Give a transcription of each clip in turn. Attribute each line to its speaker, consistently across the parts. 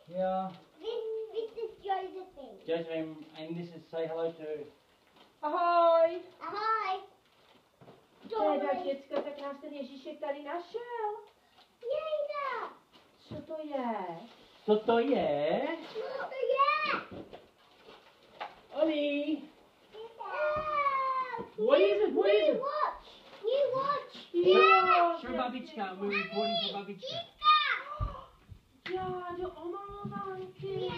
Speaker 1: Yeah.
Speaker 2: This is Josephine.
Speaker 1: Josephine, and this is say hello to...
Speaker 3: Ahoj!
Speaker 2: Ahoj.
Speaker 3: Teda, děcka, tak nás ten Ježíšek tady našel.
Speaker 2: Jejda.
Speaker 3: Co to je?
Speaker 1: Co to je?
Speaker 2: Co to je?
Speaker 1: Ollie!
Speaker 2: Yeah.
Speaker 1: What is it? What is it?
Speaker 2: Watch. New watch.
Speaker 3: Jo,
Speaker 1: Show babička, we're recording for babička.
Speaker 3: Jádo, omalovanky.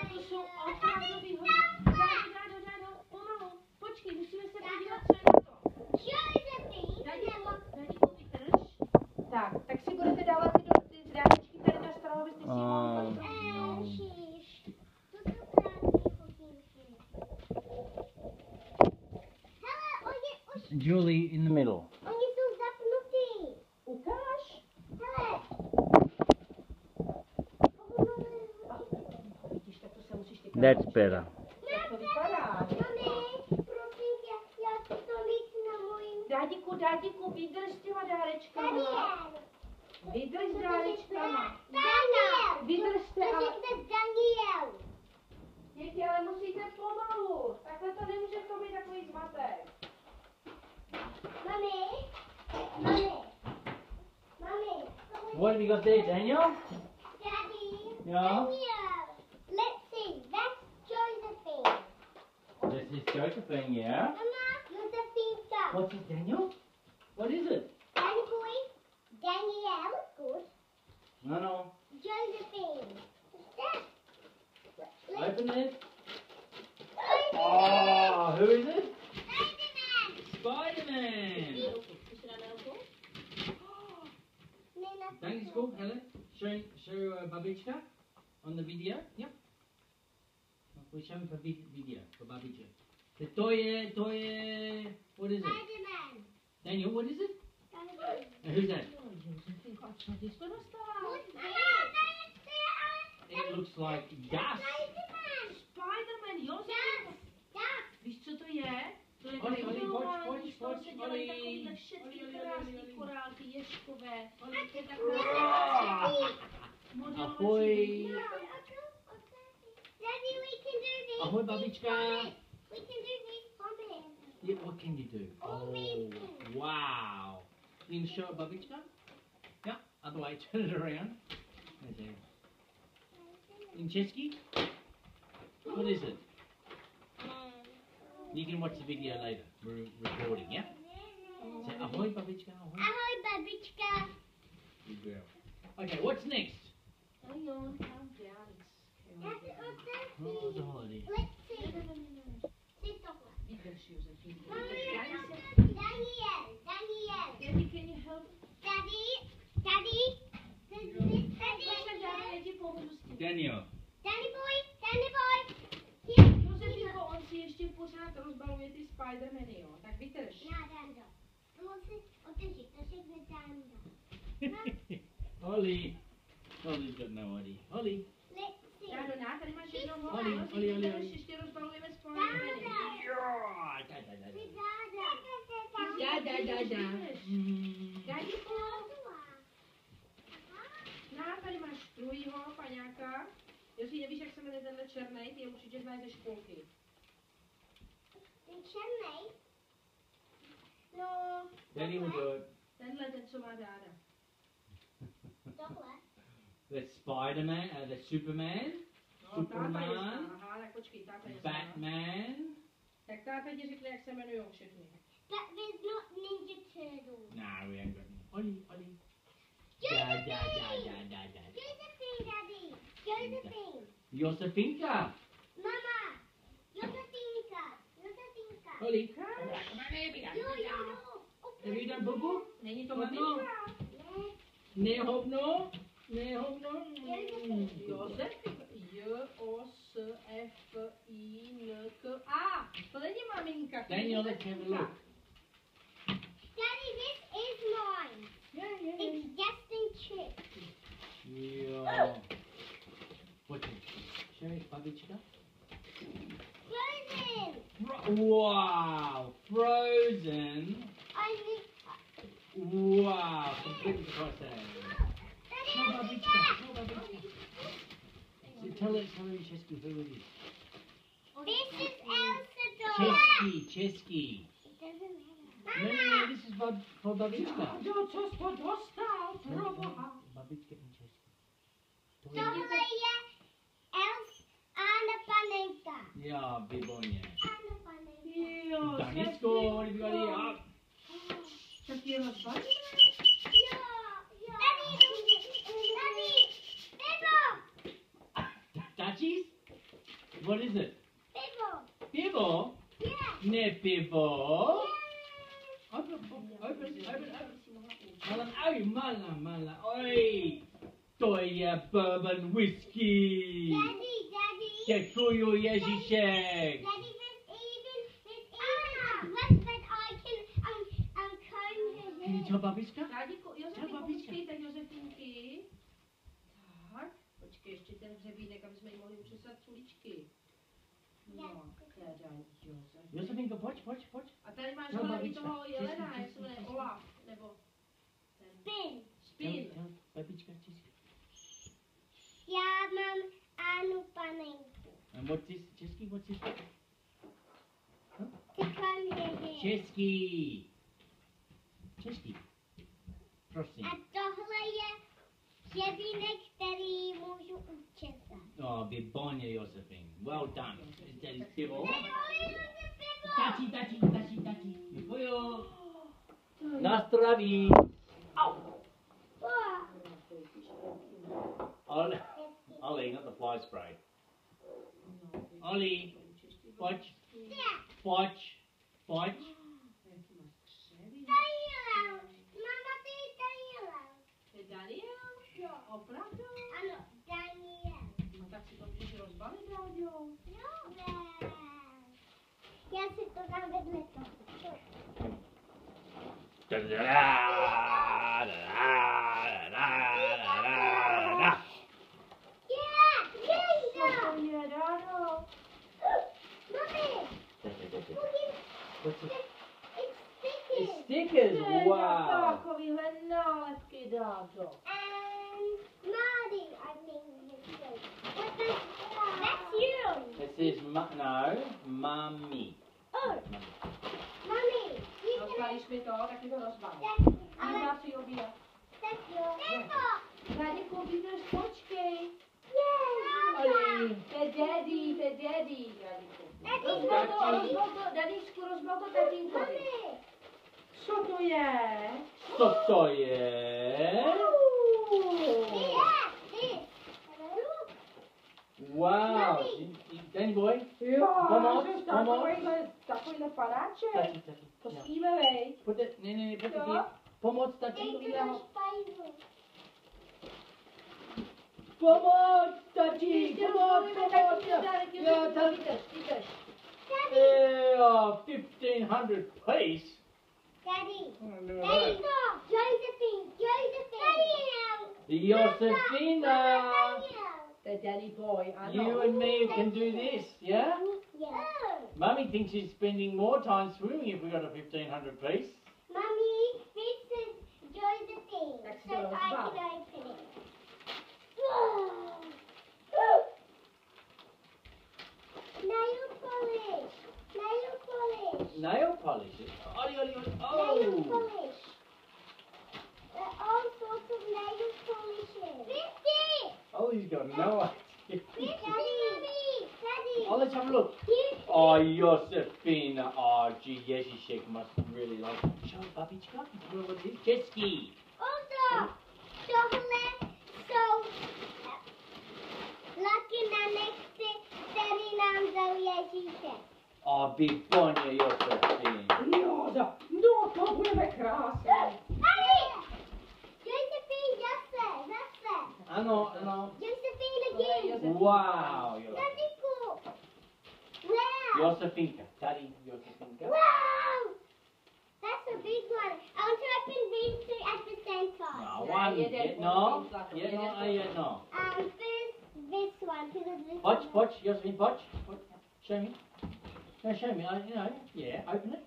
Speaker 3: A to jsou opravdový hodně. Dádo, pomalu. Počkej, musíme se podívat, co je na to. Dádi, vydrž. Tak si budete dávat ty zdrávičky, které na stranu, abyste si mohli
Speaker 1: Julie in the middle.
Speaker 2: Oni jsou zapnutý.
Speaker 3: Ukáž.
Speaker 2: Hele.
Speaker 3: Vidíš, tak to se musíš teď
Speaker 1: That's
Speaker 3: naučit.
Speaker 1: better.
Speaker 3: Jak to vypadá?
Speaker 2: Mami, prosím tě, já si to víc na můj...
Speaker 3: Dádiku, vydrž s těma dárečkama.
Speaker 2: Daniel.
Speaker 3: Vydrž s dárečkama.
Speaker 2: Daniel.
Speaker 3: Vydržte,
Speaker 2: To
Speaker 3: ale...
Speaker 2: řekne Daniel.
Speaker 3: Děti, ale musíte pomalu. Takhle to nemůže to být takový zmatek.
Speaker 2: Mami.
Speaker 1: What have you got there, Daniel?
Speaker 2: Daddy.
Speaker 1: Yeah?
Speaker 2: Daniel. Let's see. That's Josephine.
Speaker 1: This is Josephine, yeah?
Speaker 2: Mama, Josephine.
Speaker 1: What's it, Daniel? What is it?
Speaker 2: Danny boy. Daniel. Good.
Speaker 1: No.
Speaker 2: Josephine. What's that?
Speaker 1: Open it.
Speaker 2: Spider-Man.
Speaker 1: Oh, who is it?
Speaker 2: Spider-Man.
Speaker 1: Spider-Man. Thanks, cool. Helen, show babička on the video. Yep. We're showing for video for babička. To je. What is it?
Speaker 2: Spider-Man.
Speaker 1: Daniel, what is it?
Speaker 2: Spider-Man.
Speaker 1: And who's that? It looks like gas.
Speaker 3: Spider-Man, jo? Víš, co to je? To je
Speaker 1: Oli,
Speaker 3: takový
Speaker 1: pojď,
Speaker 3: to se dělají
Speaker 1: Oli.
Speaker 3: takovýhle všetky krásný korálky ješkové. To je takové
Speaker 1: Ahoj.
Speaker 2: Daddy, we can do this.
Speaker 1: Ahoj, babička.
Speaker 2: We can do this on him.
Speaker 1: Yeah, what can you do? Oh, wow. You can show it, babička? Yeah, other way, turn it around. There's there. In Chesky? What is it? You can watch the video later. We're recording, yeah? Say ahoy, babička, ahoy.
Speaker 2: Ahoy, babička.
Speaker 1: Good girl. Okay, what's next?
Speaker 2: That's
Speaker 1: Oh, the holiday.
Speaker 2: Let's see. Sit down. Daniel.
Speaker 3: Daddy, can you help?
Speaker 2: Daddy. Does this Daddy?
Speaker 1: Daniel.
Speaker 2: Danny boy.
Speaker 3: Josefínko, on si ještě pořád rozbaluje ty Spidermany, jo? Tak vydrž.
Speaker 2: Danda. Musí otevřít, to všechny Danda.
Speaker 1: Holly. Holly's got no idea. Holly.
Speaker 2: Let's see.
Speaker 3: Dádo, tady máš jednoho.
Speaker 1: Oli.
Speaker 3: Vydrž, ještě rozbalujeme Spidermany. Dadíku. Tady máš druhýho paňáka. Jestli nevíš, jak se jmenuje tenhle černej, ty je určitě znáš ze školky.
Speaker 2: Ten černej?
Speaker 3: No,
Speaker 1: Daddy will do it.
Speaker 3: tenhle, ten, co má Dáda.
Speaker 2: Tohle.
Speaker 1: There's Spider-Man, there's Superman,
Speaker 3: No, táta je
Speaker 1: Superman,
Speaker 3: zná. Aha, tak počkej, táta je zná.
Speaker 1: Batman.
Speaker 3: Tak táta ti řekne, jak se jmenujou všechny.
Speaker 2: That there's not Ninja Turtles.
Speaker 1: Nah, we ain't got any. Ollie.
Speaker 2: Josephine!
Speaker 1: Da.
Speaker 2: Josephine, Daddy! Josephine!
Speaker 1: Josefinka.
Speaker 2: Mama! Josefinka!
Speaker 1: Ollie. Come on, baby. Have you done boo-boo?
Speaker 3: Není to
Speaker 1: Hope no.
Speaker 3: maminka?
Speaker 1: Ne, hope no.
Speaker 3: Josef, J-O-S-F-I-N-K-A. To není maminka.
Speaker 1: Daniel, let's have a look.
Speaker 2: Daddy, this is mine.
Speaker 3: Yeah.
Speaker 2: It's Justin Chip.
Speaker 1: Yeah. What's it? Show me, babička.
Speaker 2: Frozen!
Speaker 1: Wow, Frozen.
Speaker 2: I need...
Speaker 1: Wow, completely cross there.
Speaker 2: Daddy,
Speaker 1: Show
Speaker 2: I need
Speaker 1: babička.
Speaker 2: that!
Speaker 1: tell Chesky who it is.
Speaker 2: This is Elsa doll.
Speaker 1: Chesky.
Speaker 2: It doesn't
Speaker 1: No,
Speaker 2: matter.
Speaker 1: this is for Babička.
Speaker 3: Dáďo, co jsi to dostal? Proboha.
Speaker 1: Babička and Chesky.
Speaker 2: Tohle je Anna Panenka.
Speaker 1: Ja, výborně.
Speaker 2: Anna Panenka.
Speaker 3: Jo,
Speaker 1: Danisko, everybody up.
Speaker 3: tak je rozbavené.
Speaker 2: Jo. Daddy, Bibo.
Speaker 1: Tachis? What is it?
Speaker 2: Bibo.
Speaker 1: Pivo?
Speaker 2: Yeah.
Speaker 1: Ne pivo. Open. Mala. Oi. To je bourbon whiskey.
Speaker 2: Daddy.
Speaker 1: Děkuju Ježíšek.
Speaker 2: Daddy, there's even less that I can comb
Speaker 1: Can you
Speaker 2: his
Speaker 1: tell Babička?
Speaker 3: Dáďku, Josefinku,
Speaker 1: babička.
Speaker 3: počkejte, Josefinky. Tak, počkej ještě ten hřebínek, aby jsme jí mohli učesat culičky. No, teda, Josef.
Speaker 1: Josefinko, pojď.
Speaker 3: A tady máš
Speaker 1: No,
Speaker 3: ale i
Speaker 1: babička.
Speaker 3: toho jelena,
Speaker 1: Česky,
Speaker 3: jak se jmenuje Olaf, nebo ten
Speaker 2: Spin.
Speaker 1: Tell Babička Chesky.
Speaker 2: Já mám Annu Panenku.
Speaker 1: And what's this? Chesky, what's this?
Speaker 2: Ty comb his hair.
Speaker 1: Chesky. Prosím.
Speaker 2: A tohle je hřebínek, který můžu učesat.
Speaker 1: Oh, výborně, Josefin. Well done. Is that his pivo?
Speaker 2: Tači.
Speaker 1: Tači. Děkuju. Na zdraví. Ollie, not the fly spray. Ollie, pojď.
Speaker 2: Daniel. Mama, ty je Daniel.
Speaker 3: To je Daniel? Jo, opravdu?
Speaker 2: Ano, Daniel.
Speaker 3: No tak si to můžeš rozbalit, Dáďo.
Speaker 2: No. Já si to dám vedle toho.
Speaker 3: To je ráno.
Speaker 2: Mommy,
Speaker 1: What's it?
Speaker 2: it's
Speaker 1: It's
Speaker 2: sticky.
Speaker 1: stickers. Wow.
Speaker 3: Takovýhle nálepky, Dáďo.
Speaker 2: And Marty, I think it's good. That's you.
Speaker 1: It says mummy.
Speaker 2: Oh, Mommy, you can.
Speaker 3: Rozbalíš mi to, tak mi to rozbalí.
Speaker 2: Ale
Speaker 3: Má si obíjat.
Speaker 2: that's your.
Speaker 3: Dáďku, vydrž, počkej.
Speaker 2: Yeah.
Speaker 3: To je daddy, Dáďku.
Speaker 2: Daddy,
Speaker 3: Rozbal to, Daddyčku, rozbal to tatínkovi.
Speaker 2: Mommy.
Speaker 3: Co to je?
Speaker 1: Co to je?
Speaker 2: Yeah, this.
Speaker 1: Wow. Danny boy.
Speaker 3: Jo,
Speaker 1: Pomoc.
Speaker 3: takovýhle panáček.
Speaker 1: Tači.
Speaker 3: To
Speaker 1: Yeah.
Speaker 3: sníme, vej.
Speaker 1: Put it. Ne, put it
Speaker 3: Jo.
Speaker 1: here. Pomoc,
Speaker 2: Dej
Speaker 1: tači.
Speaker 2: to do špajzu.
Speaker 1: Pomoc, tači.
Speaker 3: Ještě
Speaker 1: Pomoc. Yeah, tači.
Speaker 3: vydrž.
Speaker 1: Yeah, 1500 pace.
Speaker 2: Daddy.
Speaker 1: Daddy.
Speaker 2: Daddy, no. Josephine. Daniel.
Speaker 1: Josefina.
Speaker 2: Daniel.
Speaker 3: To je daddy boy, ano.
Speaker 1: You and me can do this, yeah?
Speaker 2: Yeah.
Speaker 1: Mummy thinks she's spending more time swimming if we got a 1500 piece.
Speaker 2: Mommy, this is Josephine.
Speaker 3: That's
Speaker 2: So
Speaker 3: the
Speaker 2: I
Speaker 3: spot.
Speaker 2: can open it. Nail polish.
Speaker 1: Nail polish. Ollie.
Speaker 2: Nail
Speaker 1: Oh!
Speaker 2: polish. There are all sorts of nail polishes. 50!
Speaker 1: Ollie's got no idea.
Speaker 2: Daddy.
Speaker 1: Oh, let's have a look.
Speaker 2: Here.
Speaker 1: Oh, Josefina. Oh, gee, Ježíšek must really like it. Show Babička. What is it? Jet ski.
Speaker 2: Also, chocolate, so lucky na nechci, který nám zaujal Ježíšek.
Speaker 1: Oh, výborně, Josefina.
Speaker 3: Jo, no to budeme krásné.
Speaker 2: Daddy! Josephine, zase.
Speaker 1: Ano.
Speaker 2: Josephine again.
Speaker 1: Wow.
Speaker 2: Daddy, cool. Wow.
Speaker 1: Josefinka. Daddy, Josefinka.
Speaker 2: Wow. That's a big one. I want to open these two at the same time.
Speaker 1: No,
Speaker 3: Yeah,
Speaker 1: one.
Speaker 3: you did
Speaker 1: Yeah,
Speaker 3: one
Speaker 1: no.
Speaker 3: thing, Zlato.
Speaker 1: Yeah,
Speaker 3: You
Speaker 1: no,
Speaker 3: did
Speaker 1: yeah, no.
Speaker 2: First this one, because this
Speaker 1: Watch,
Speaker 2: one.
Speaker 1: Josephine, watch. Show me. No, show me. Yeah, open it.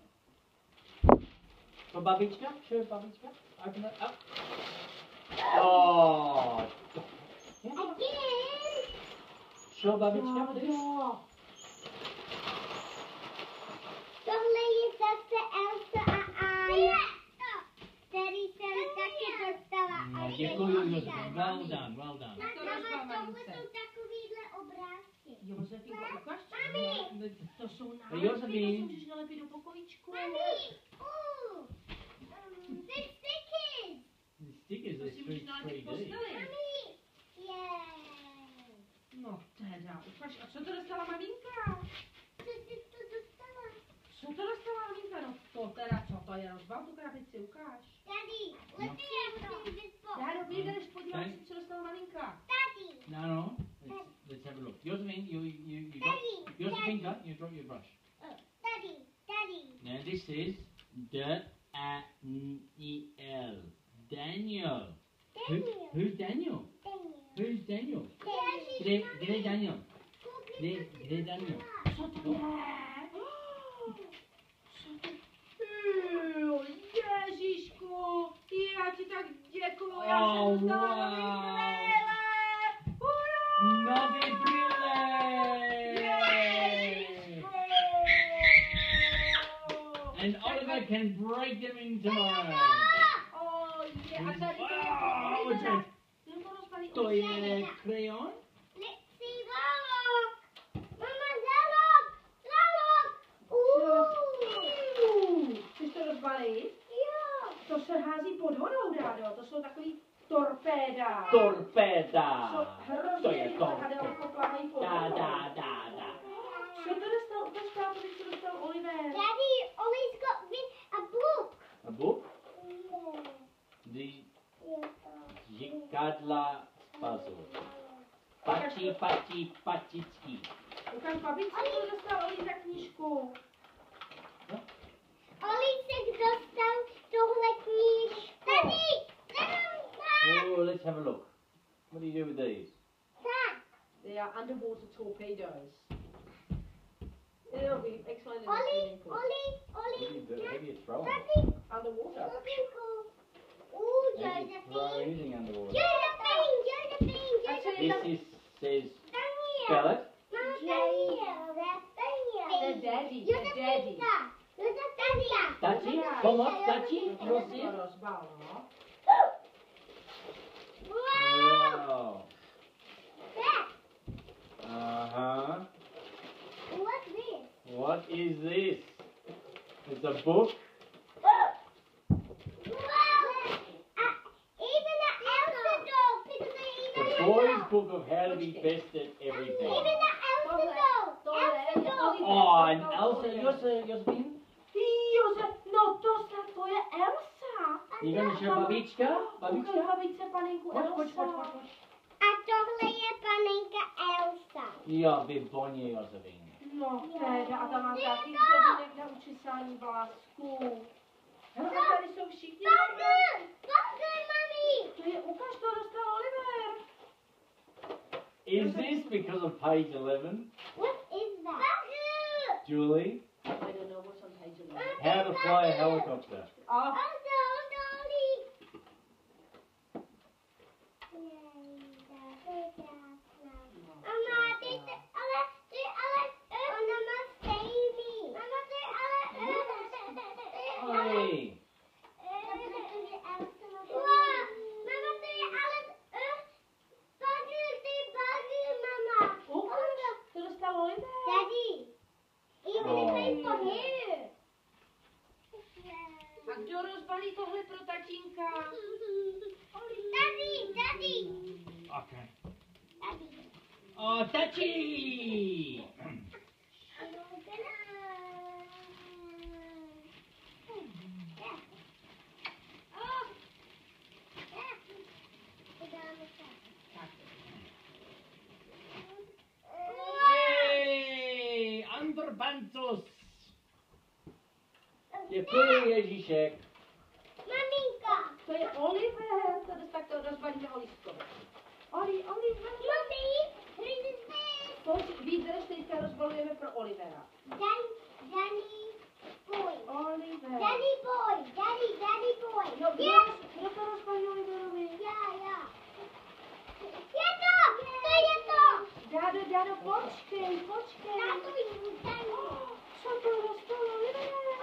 Speaker 1: For Babička, show Babička. Open it up. Oh.
Speaker 2: Again.
Speaker 1: Show babička, please.
Speaker 3: Jo.
Speaker 2: Tohle je zase Elsa a Anna, který jsem taky dostala.
Speaker 1: No, děkuji, Josefin. Well done, well done.
Speaker 2: Mama, tohle jsou takovýhle obrázky.
Speaker 3: Josefinko, ukaž.
Speaker 2: Mami!
Speaker 3: To jsou nálepky,
Speaker 1: Josefín.
Speaker 3: to můžeš nalepit do pokojíčku.
Speaker 2: Mami! The stickers!
Speaker 1: The stickers
Speaker 3: To
Speaker 1: are
Speaker 3: si můžeš nalepit
Speaker 1: 3D.
Speaker 3: posteli.
Speaker 2: Mami! Yeah!
Speaker 3: No teda, ukaž. A co to dostala maminka?
Speaker 2: Co jsi to dostala?
Speaker 3: Co to dostala maminka? No to teda, co to je? Rozbal tu krabici, ukáž.
Speaker 2: Daddy, let's see what's in this box.
Speaker 3: Dádo, vyjdeš, podívat si, co dostala maminka.
Speaker 2: Daddy!
Speaker 1: No. Let's have a look. Josephine, you got.
Speaker 2: Daddy!
Speaker 1: Josephine, you drop your brush.
Speaker 2: Daddy! Daddy!
Speaker 1: Now this is D-A-N-I-L. Daniel.
Speaker 2: Daniel!
Speaker 1: Who's Daniel?
Speaker 2: Daniel!
Speaker 1: Who's Daniel?
Speaker 2: Daddy!
Speaker 1: Kde je Daniel? Kde je Daniel?
Speaker 3: Co to je? Ježišku, já ti tak děkuju, já
Speaker 1: Oh,
Speaker 3: jsem dostala
Speaker 1: wow.
Speaker 3: nový brýle. Hurá!
Speaker 1: Nové brýle!
Speaker 3: Ježišku!
Speaker 1: And Oliver can break them in tomorrow.
Speaker 3: Oh, je, a tady to je
Speaker 1: Wow,
Speaker 3: to
Speaker 1: Oliver. To je
Speaker 2: Yeah.
Speaker 1: krayon?
Speaker 2: Let's see Zalok! Mama, Zalok! Zalok! Ooh!
Speaker 3: Chceš to rozbalit?
Speaker 2: Jo!
Speaker 3: To se hází pod vodou, Dádo. To jsou takový torpéda.
Speaker 1: Torpéda.
Speaker 3: Jsou
Speaker 1: To
Speaker 3: hrozně
Speaker 1: je
Speaker 3: rychle a
Speaker 1: torpéda.
Speaker 3: daleko plavají pod
Speaker 1: Da,
Speaker 3: vodou.
Speaker 2: Da.
Speaker 3: Co to dostal? Ukaž tátovi, co dostal Oliver.
Speaker 2: Daddy, Ollie's got me a book.
Speaker 1: A book?
Speaker 2: Yeah.
Speaker 1: The Jikadla puzzle. Pačičky.
Speaker 3: Ukaž babičce, co dostal Oliver knížku.
Speaker 2: Ollie se dostal tohle knížku. Daddy!
Speaker 1: Oh, let's have a look. What do you do with these?
Speaker 2: Tak.
Speaker 3: They are underwater torpedoes. It'll be explained in the
Speaker 2: Ollie,
Speaker 3: swimming pool.
Speaker 1: What do you do? How do you throw them?
Speaker 2: Daddy,
Speaker 3: Underwater.
Speaker 2: Ooh,
Speaker 1: How do you throw
Speaker 2: Josephine.
Speaker 1: anything underwater?
Speaker 2: Josephine.
Speaker 1: This says,
Speaker 2: Daniel.
Speaker 1: spell it.
Speaker 2: Mama, Daniel.
Speaker 3: The daddy. The daddy.
Speaker 1: Tachi? Come on, Tachi.
Speaker 3: To
Speaker 1: Prosím.
Speaker 3: to rozbal, no.
Speaker 1: Wow.
Speaker 2: That.
Speaker 1: Uh-huh.
Speaker 2: What's this?
Speaker 1: What is this? It's a book.
Speaker 2: Even the Elsa doll. Because
Speaker 1: The boys' book of how to be best at everything.
Speaker 2: Even the Elsa doll. Elsa doll.
Speaker 1: Oh, and Elsa, Josephine,
Speaker 3: Josef, no to je Elsa.
Speaker 1: you gonna show Babička?
Speaker 3: Ukaž
Speaker 1: Babička?
Speaker 3: babičce panenku Elsa.
Speaker 2: A tohle je panenka Elsa.
Speaker 1: Jo, vyborně, Josephine.
Speaker 3: No, teda, a tam mám
Speaker 2: Je
Speaker 3: taky
Speaker 2: to!
Speaker 3: předměnek na učesání vlásků. Hele, tady jsou všichni.
Speaker 2: Pozor, mami.
Speaker 3: To je, ukaž, to dostal Oliver.
Speaker 1: Is this because of page 11?
Speaker 2: What is that?
Speaker 1: Julie,
Speaker 3: I don't know what's on page 11.
Speaker 1: how to fly a helicopter.
Speaker 3: Oh,
Speaker 1: Hey,
Speaker 3: ukaž, to dostal Oliver. A kdo rozbalí tohle pro tatínka?
Speaker 1: okay. Oh, Tachi! Hey, underpantos. Děkuji, Ježíšek.
Speaker 2: Maminka,
Speaker 3: To je Oliver, to tak to rozbalíme Oliskovi. Oliver.
Speaker 2: Mami, who's this?
Speaker 3: Pojď, vydrž, teďka rozbalujeme pro Olivera.
Speaker 2: Danny boy.
Speaker 3: Oliver.
Speaker 2: Danny boy. Daddy boy.
Speaker 3: No,
Speaker 2: Yeah.
Speaker 3: kdo to rozbalí Oliverovi?
Speaker 2: Já. Je to! To je to!
Speaker 3: Dádo, počkej. Co to dostalo?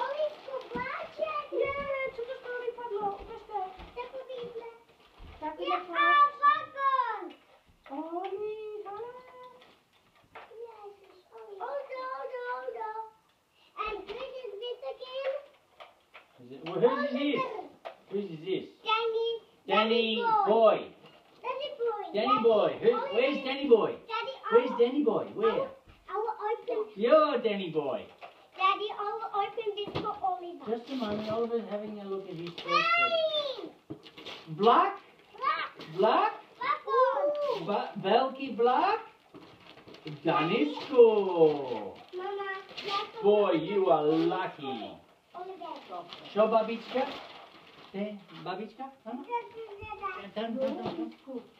Speaker 2: Olivku, pláček.
Speaker 3: Ne, co to z toho vypadlo? Ukažte.
Speaker 2: Takovýhle.
Speaker 3: Takový
Speaker 2: A
Speaker 3: pláček.
Speaker 2: vagon.
Speaker 3: Oli, hele.
Speaker 2: Ježiš, Oldo. And this is this again.
Speaker 1: Is it, well, whose is this? Whose is this?
Speaker 2: Danny
Speaker 1: Boy.
Speaker 2: Danny boy.
Speaker 1: Danny Boy. Where's Danny Boy?
Speaker 2: Daddy,
Speaker 1: Where's Danny Boy? Where?
Speaker 2: I will open.
Speaker 1: You're Danny Boy.
Speaker 2: Daddy, I will open this for Oliver.
Speaker 1: Just a moment, Oliver's having a look at his first
Speaker 2: Daddy!
Speaker 1: Black?
Speaker 2: Black.
Speaker 1: Black? Velký Black? Daničko.
Speaker 2: Mama, black.
Speaker 1: Boy, you are lucky.
Speaker 2: Oliver.
Speaker 1: Show babička. There, babička. Come on. Down.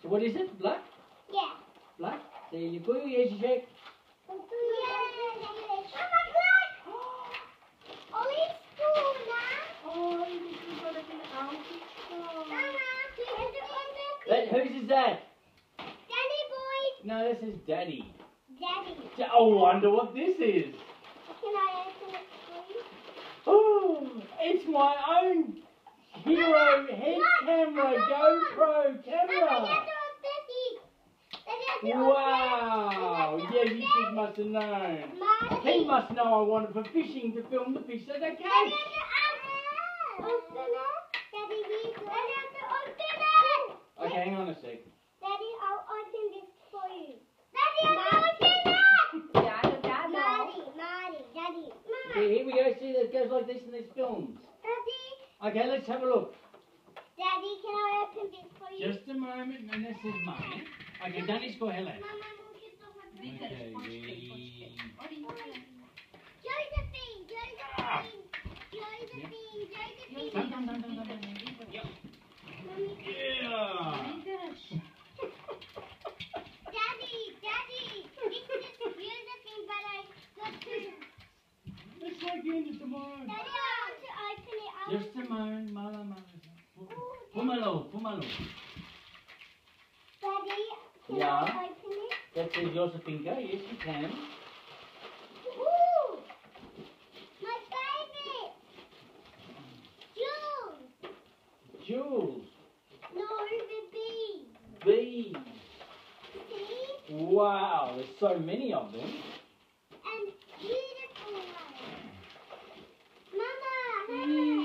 Speaker 1: So what is it? Black?
Speaker 2: Yeah.
Speaker 1: Black? Say děkuji, Ježíšek.
Speaker 2: Mama, black. Olivku, now.
Speaker 3: Oj, musím to taky autičko.
Speaker 2: Mama, here's the open.
Speaker 1: Whose is that?
Speaker 2: Danny boy.
Speaker 1: No, this is Daddy.
Speaker 2: Daddy.
Speaker 1: I wonder what this is.
Speaker 2: Can I open it for you?
Speaker 1: Oh, it's my own Hero head camera, GoPro camera. Wow, Yežíšek must have known. He must know I wanted for fishing to film the fish that I catch. Okay, hang on a sec.
Speaker 2: Daddy, I'll open this for you. Daddy, I'll open it! Daddy.
Speaker 1: Okay, here we go. See, that goes like this in these films.
Speaker 2: Daddy,
Speaker 1: Okay, let's have a look.
Speaker 2: Daddy, can I open this for you?
Speaker 1: Just a moment, and this is mine. Okay, Daničko, hele.
Speaker 2: Mama, můžu to hodit.
Speaker 3: Vydrž, počkej. Oli,
Speaker 2: Josephine.
Speaker 1: Yeah.
Speaker 3: vydrž.
Speaker 2: Daddy, this is Josephine, but I got to.
Speaker 1: It's like the end of tomorrow.
Speaker 2: Daddy, I want to open it.
Speaker 1: Just a moment, mama. Pumalo.
Speaker 2: Daddy, can
Speaker 1: Yeah.
Speaker 2: I open it?
Speaker 1: That says Josephinka. Yes, you can.
Speaker 2: Ooh, my favorite.
Speaker 1: Jules.
Speaker 2: No, the bee.
Speaker 1: Bees.
Speaker 2: See?
Speaker 1: Wow, there's so many of them.
Speaker 2: And beautiful one. Mama,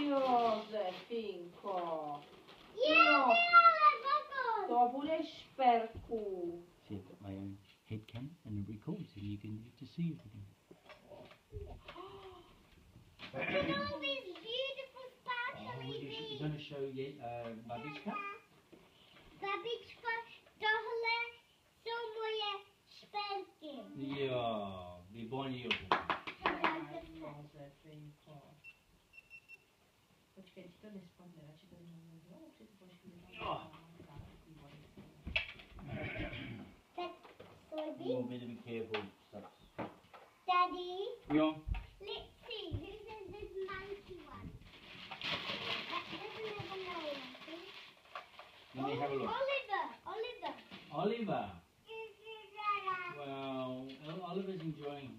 Speaker 3: Josefinko.
Speaker 2: yeah,
Speaker 3: No.
Speaker 2: yeah,
Speaker 3: To budeš šperku.
Speaker 1: See, I've got my own head cam and it records and you can get to see everything.
Speaker 2: Look at all these beautiful sparkly
Speaker 1: You're
Speaker 2: bees.
Speaker 1: going to show Babička?
Speaker 2: Babičko, tohle jsou moje šperky.
Speaker 1: Jo, výborně.
Speaker 3: Josefinko. Počkej, ti to nespadne, radši to nezvednou, při to
Speaker 2: That's
Speaker 1: You
Speaker 2: soybean.
Speaker 1: want me to be careful.
Speaker 2: Daddy,
Speaker 1: Yeah.
Speaker 2: let's see. Who's this monkey one? That doesn't have a name, I think.
Speaker 1: Let me have a look.
Speaker 2: Oliver.
Speaker 1: Oliver. Well, Oliver's enjoying.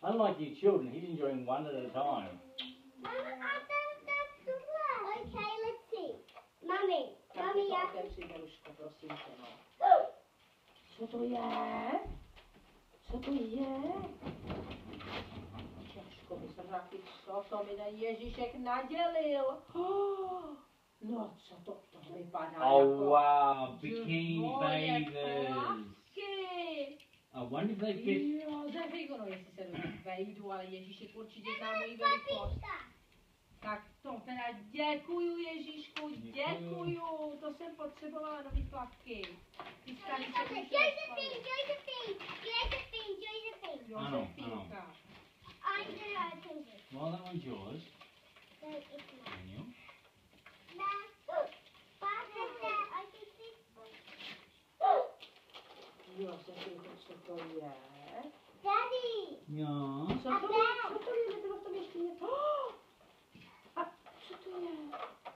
Speaker 1: Unlike you children, he's enjoying one at a time.
Speaker 2: Okay, let's see. Mummy, ja.
Speaker 3: Otevři, Beruško, prosím tě, no. Co to je? Těžko by se řekl, co to mi ten Ježíšek nadělil. No, co to vypadá
Speaker 1: Oh
Speaker 3: jako...
Speaker 1: wow, bikini
Speaker 3: moje
Speaker 1: bathers.
Speaker 3: plavky.
Speaker 1: I wonder if they fit.
Speaker 3: Josefinko, no jestli se do nich vejdu, ale Ježíšek určitě zná moji velikost. Tak to teda děkuju Ježíšku, děkuju. To jsem potřebovala nový plavky. Získali se už
Speaker 2: Josephine.
Speaker 1: Ano.
Speaker 3: Josefinka.
Speaker 2: I'm gonna open this.
Speaker 1: Well, that one's yours.
Speaker 2: No, it's not.
Speaker 1: Daniel.
Speaker 2: I can see.
Speaker 3: Josefinko, co to je?
Speaker 2: Daddy.
Speaker 1: Yeah.
Speaker 3: Co to je? Nebylo v tom ještě něco? A co to je?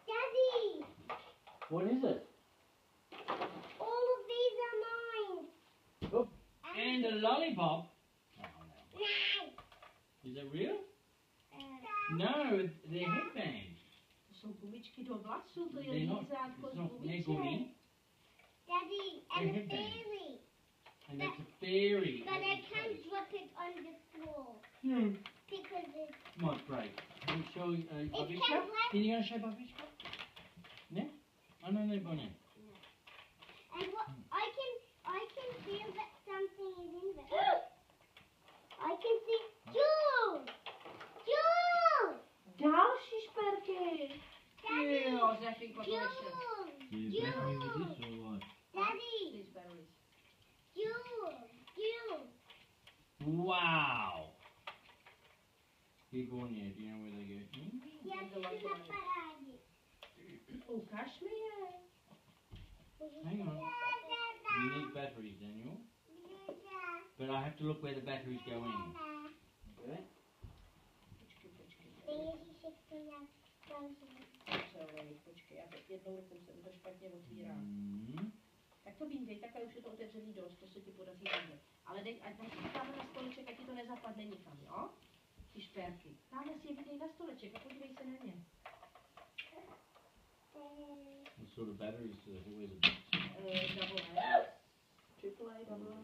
Speaker 2: Daddy.
Speaker 1: What is it?
Speaker 2: All of these are mine.
Speaker 1: Oh, and a lollipop. Oh, no.
Speaker 2: Nice.
Speaker 1: Is it real? No, they're headbands.
Speaker 3: To jsou gumičky do vlasů, to je
Speaker 1: They're not,
Speaker 3: lízátko
Speaker 1: it's
Speaker 3: z
Speaker 1: not
Speaker 3: gumiček.
Speaker 1: Negoni.
Speaker 2: Daddy,
Speaker 1: They're
Speaker 2: and a
Speaker 1: headbands.
Speaker 2: fairy.
Speaker 1: And it's a fairy.
Speaker 2: But I can't drop it on the floor
Speaker 1: No.
Speaker 2: because it's...
Speaker 1: Might break. Can you show Babička?
Speaker 2: can break.
Speaker 1: Can you go and show Babička? Ne? Oh no, they're bonnet.
Speaker 2: And what I can feel that something is in there. I can see Jules! Jules!
Speaker 3: Další šperky.
Speaker 2: Daddy!
Speaker 3: Jo, Zefinko, to ještě.
Speaker 2: Jules!
Speaker 1: or what?
Speaker 2: Daddy!
Speaker 3: These berries.
Speaker 2: Jules! Jules!
Speaker 1: Wow. Begonia, do you know where they go?
Speaker 2: Já
Speaker 3: to
Speaker 2: jsem
Speaker 3: like
Speaker 2: na
Speaker 3: it.
Speaker 2: parádě.
Speaker 3: Ukaž mi je.
Speaker 1: Hang on. You need batteries, Daniel. But I have to look where the batteries go in. Okay?
Speaker 3: Počkej, já teď jednou rukou jsem to špatně otvírám.
Speaker 1: Mm.
Speaker 3: Tak to vyndej, takhle už je to otevřený dost, to se ti podaří vyndej. Ale dej, ať tam na stoleček, ať ti to nezapadne nikam, jo? Ty šperky. Tamhle si je vyndej na stoleček a podívej se na ně.
Speaker 1: What sort of batteries do they have? Where's the box?
Speaker 3: Double A. Triple A, double A.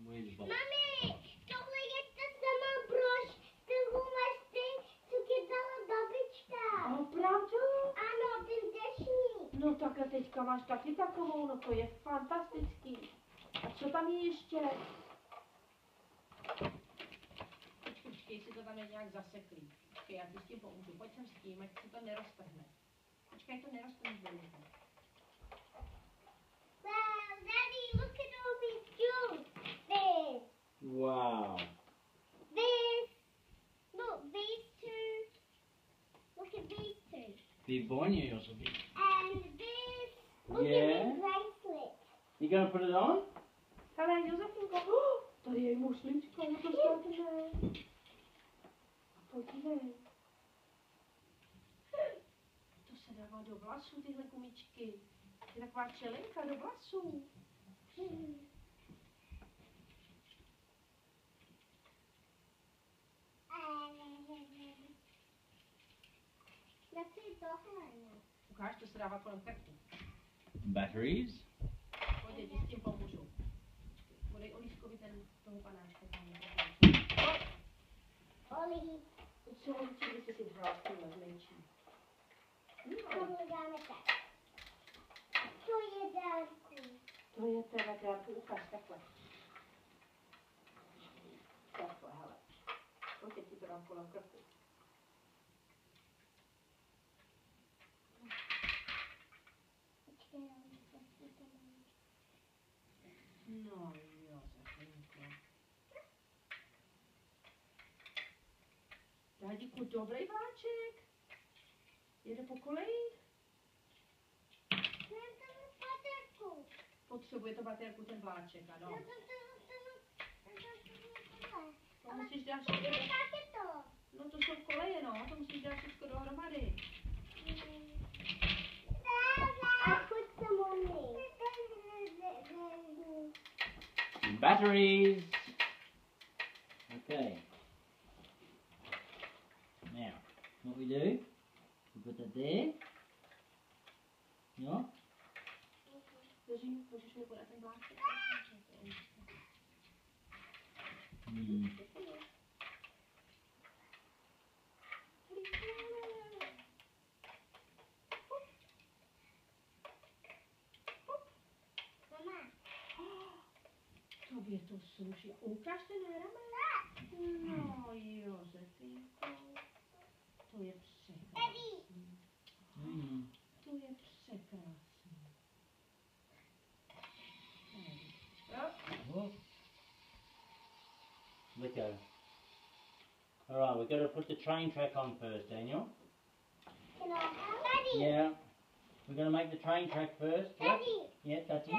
Speaker 1: Where's the box?
Speaker 2: Mami, tohle je ta samá brož, kterou máš ty, co ti dala babička.
Speaker 3: Opravdu?
Speaker 2: Ano, ten dešník.
Speaker 3: No tak a teďka máš taky takovou, no to je fantastický. A co tam je ještě? Počkej, si to tam je nějak zaseklý. Počkej, já ti s tím pomůžu. Pojď sem s tím, ať se to neroztrhne. Počkej, to neroztrhne z dlouho.
Speaker 2: Well, Daddy, look at all these jewels. This,
Speaker 1: Wow.
Speaker 2: this. Look, these two. Look at these two.
Speaker 1: Begonia, Josefin.
Speaker 2: And this. Look
Speaker 1: Yeah.
Speaker 2: at this bracelet.
Speaker 1: You gonna put it on?
Speaker 3: Hele, Josefinko, tady je muslička, je to snadné. Podívej. To se dává do vlasů, tyhle gumičky. Je taková čelenka do vlasů.
Speaker 2: Na co je tohle?
Speaker 3: Ukáž, to se dává kolem krku.
Speaker 1: Batteries.
Speaker 3: Pojď, já ti s tím pomůžu. Podej Olíškovi toho panáčka.
Speaker 2: Oli,
Speaker 3: Co on chce, když si vzal tuhle menší?
Speaker 2: tohle dáme tak. To je dálku.
Speaker 3: To je teda krátku, ukáž takhle. Takhle, hele. Pojď, já ti to dám kolem krku. No jo, Zefinko. Dádiku, dobrý vláček. Jede po koleji. Potřebuje to baterku ten vláček, ano. To musíš dát všechno. No to jsou koleje, no. To musíš dát všechno dohromady.
Speaker 1: Batteries. Okay. Now, what we do, we put that there. No?
Speaker 3: Držím, můžeš mi podat ten vláček?
Speaker 1: Mm.
Speaker 3: Tobě to sluší. Ukáž ten hramek. No, Josefinko. To je překrásný.
Speaker 1: Mm.
Speaker 3: To je překrásný.
Speaker 1: Oh. Let go. Alright, we've got to put the train track on first, Daniel.
Speaker 2: Daddy,
Speaker 1: Yeah. We're going to make the train track first. Yep.
Speaker 2: Daddy,
Speaker 1: Yeah, that's it.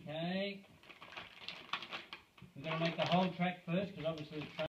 Speaker 1: Okay. We're going to make the whole track first because obviously the train